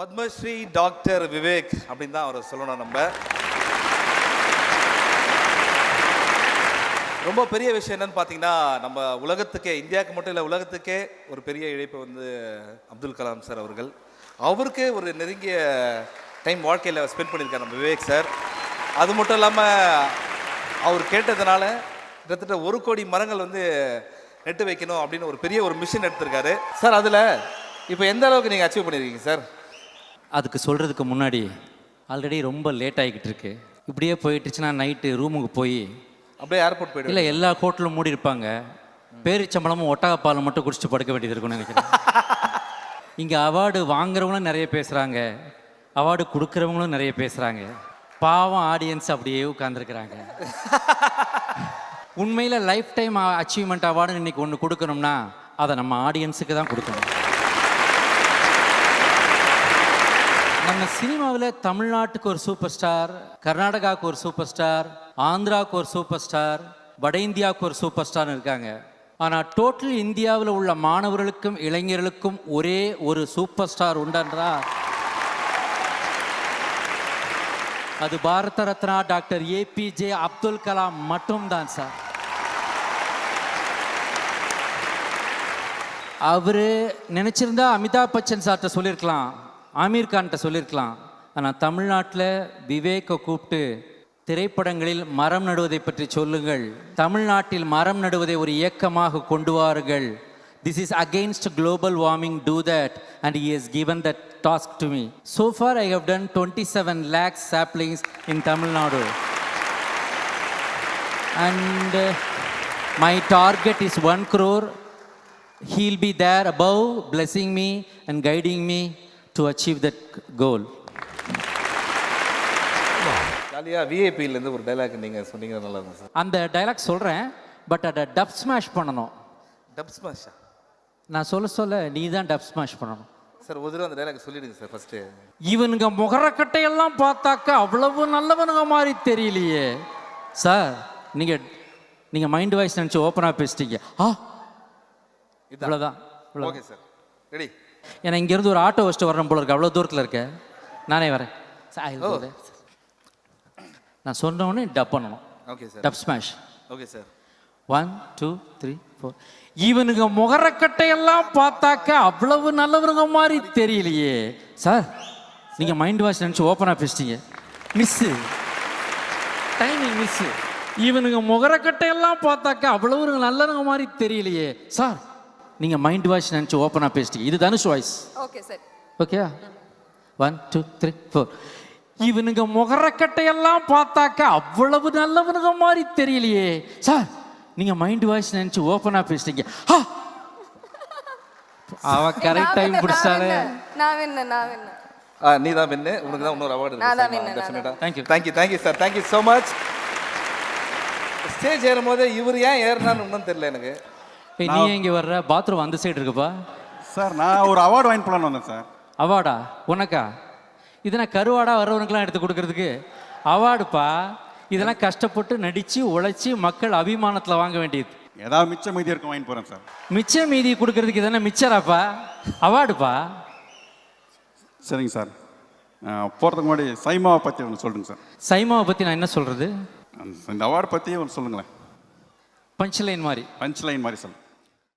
Padmashri doctor Vivek அப்படின்னு தான் அவரை சொல்லணும். நம்ம ரொம்ப பெரிய விஷயம் என்னன்னு பார்த்தீங்கன்னா, நம்ம உலகத்துக்கே, இந்தியாவுக்கு மட்டும் இல்லை உலகத்துக்கே ஒரு பெரிய இழைப்பு வந்து அப்துல் கலாம் சார் அவர்கள். அவருக்கு ஒரு நெருங்கிய டைம் வாழ்க்கையில் ஸ்பெண்ட் பண்ணியிருக்காரு நம்ம விவேக் சார். அது மட்டும் இல்லாமல் அவர் கேட்டதுனால கிட்டத்தட்ட 1 கோடி மரங்கள் வந்து நெட்டு வைக்கணும் அப்படின்னு ஒரு பெரிய ஒரு மிஷன் எடுத்திருக்காரு சார். அதில் இப்போ எந்த அளவுக்கு நீங்கள் அச்சீவ் பண்ணியிருக்கீங்க சார்? அதுக்கு சொல்கிறதுக்கு முன்னாடி ஆல்ரெடி ரொம்ப லேட் ஆகிக்கிட்டு இருக்கு. இப்படியே போயிட்டுச்சுன்னா நைட்டு ரூமுக்கு போய் அப்படியே ஏர்போர்ட் போய்ட்டு இல்லை எல்லா ஹோட்டலும் மூடி இருப்பாங்க, பேரிச்சம்பளமும் ஒட்டகப்பாலும் மட்டும் குடிச்சிட்டு படுக்க வேண்டியது இருக்கும்னு நினைக்கிறேன். இங்கே அவார்டு வாங்குறவங்களும் நிறைய பேசுகிறாங்க, அவார்டு கொடுக்குறவங்களும் நிறைய பேசுகிறாங்க. பாவம் ஆடியன்ஸ் அப்படியே உட்காந்துருக்குறாங்க. உண்மையில் லைஃப் டைம் அச்சீவ்மெண்ட் அவார்டுன்னு இன்றைக்கி ஒன்று கொடுக்கணும்னா அதை நம்ம ஆடியன்ஸுக்கு தான் கொடுக்கணும். நம்ம சினிமாவில் தமிழ்நாட்டுக்கு ஒரு சூப்பர் ஸ்டார், கர்நாடகாவுக்கு ஒரு சூப்பர் ஸ்டார், ஆந்திராவுக்கு ஒரு சூப்பர் ஸ்டார், வட இந்தியாவுக்கு ஒரு சூப்பர் ஸ்டார்னு இருக்காங்க. ஆனால் டோட்டல் இந்தியாவில் உள்ள மாணவர்களுக்கும் இளைஞர்களுக்கும் ஒரே ஒரு சூப்பர் ஸ்டார் உண்டன்றா அது பாரத ரத்னா டாக்டர் ஏபிஜே அப்துல் கலாம் மட்டும்தான் சார். அவர் நினச்சிருந்தா அமிதாப் பச்சன் சார்கிட்ட சொல்லியிருக்கலாம், ஆமீர் கான்கிட்ட சொல்லியிருக்கலாம். ஆனால் தமிழ்நாட்டில் விவேக்கை கூப்பிட்டு திரைப்படங்களில் மரம் நடுவதை பற்றி சொல்லுங்கள், தமிழ்நாட்டில் மரம் நடுவதை ஒரு இயக்கமாக கொண்டு வாருங்கள், this is against global warming, do that, and he has given that task to me. So far I have done 27 lakh saplings in Tamil Nadu, and my target is 1 crore. He'll be there above blessing me and guiding me to achieve that goal. ஜாலியாக விஐபியிலேருந்து ஒரு dialogue நீங்கள் சொன்னீங்கன்னா நல்லா இருக்கும் sir. அந்த dialogue சொல்கிறேன், but அதை dub smash பண்ணணும். டப் ஸ்மாஷா? நான் சொல்ல நீ தான் டப் ஸ்மாஷ் பண்ணணும் சார். ஒரு தடவை அந்த டைலாக் சொல்லிடுங்க சார் ஃபஸ்ட்டு. இவனுங்க முகரக்கட்டையெல்லாம் பார்த்தாக்க அவ்வளவு நல்லவனுங்க மாதிரி தெரியலையே சார். நீங்கள் மைண்ட் வாய்ஸ் நினச்சி ஓப்பனாக பேசிட்டீங்க. இவ்வளோதான். Okay sir, ready. ஏன்னா இங்கேருந்து ஒரு ஆட்டோ வச்சுட்டு வரணும் போல இருக்கு, அவ்வளோ தூரத்தில் இருக்க. நானே வரேன். நான் சொன்னோடனே டப் பண்ணணும். Okay sir. Tap smash. Okay sir. 1 2 3 4. இவனுங்க முகரக்கட்டையெல்லாம் பார்த்தாக்க அவ்வளவு நல்லவனுங்க மாதிரி தெரியலையே சார். நீங்கள் மைண்ட் வாஷ் நினச்சி ஓப்பனாக பேசிட்டீங்க. Miss, timing miss. இவனுங்க முகரக்கட்டையெல்லாம் பார்த்தாக்க அவ்வளவு நல்லவனுங்க மாதிரி தெரியலையே சார். நீங்கள் மைண்ட் வாஷ் நினச்சி ஓப்பனாக பேசிட்டீங்க. இது Dhanush voice. Okay sir. Okay. 1 2 3 4. இவனுங்க முகரக்கட்டையெல்லாம் பார்த்தாக்க அவ்வளவு நல்லவனுங்க மாதிரி தெரியலையே சார். நீங்கள் மைண்ட் வாய்ஸ் நினச்சி ஓப்பனாக பேசிட்டீங்க. அவ கரெக்ட் டைம் பிடிச்சாலே. நீ தான் வின்னு. உனக்கு தான் இன்னொரு அவார்டு டெஃபினட்டாக. Thank you thank you sir. Thank you so much. Stage ஏறும்போது இவர் ஏன் ஏறினான்னு ஒன்றும் தெரியல எனக்கு. நீ எங்கே வர்ற? பாத்ரூம் அந்த சைடு இருக்குப்பா சார். நான் ஒரு அவார்டு வாங்கி போலான்னு வந்தேன் சார். அவார்டா? உனக்கா? இதெல்லாம் கருவாடா வர்றவனுக்கெல்லாம் எடுத்து கொடுக்கறதுக்கு அவார்டுப்பா. இதெல்லாம் கஷ்டப்பட்டு நடித்து உழைச்சி மக்கள் அபிமானத்தில் வாங்க வேண்டியது. ஏதாவது மிச்சம் மீதி இருக்கும் வாங்கி போகிறேன் சார். மிச்ச மீதி கொடுக்கறதுக்கு இதெல்லாம் மிச்சராப்பா, அவார்டுப்பா. சரிங்க சார். போகிறதுக்கு முன்னாடி சைமாவை பற்றி ஒன்று சொல்லுங்க சார். சைமாவை பற்றி நான் என்ன சொல்கிறது? இந்த அவார்டு பற்றி ஒன்று சொல்லுங்களேன். பஞ்ச் லைன் மாதிரி. பஞ்ச் லைன் மாதிரி சொல்லுங்கள்.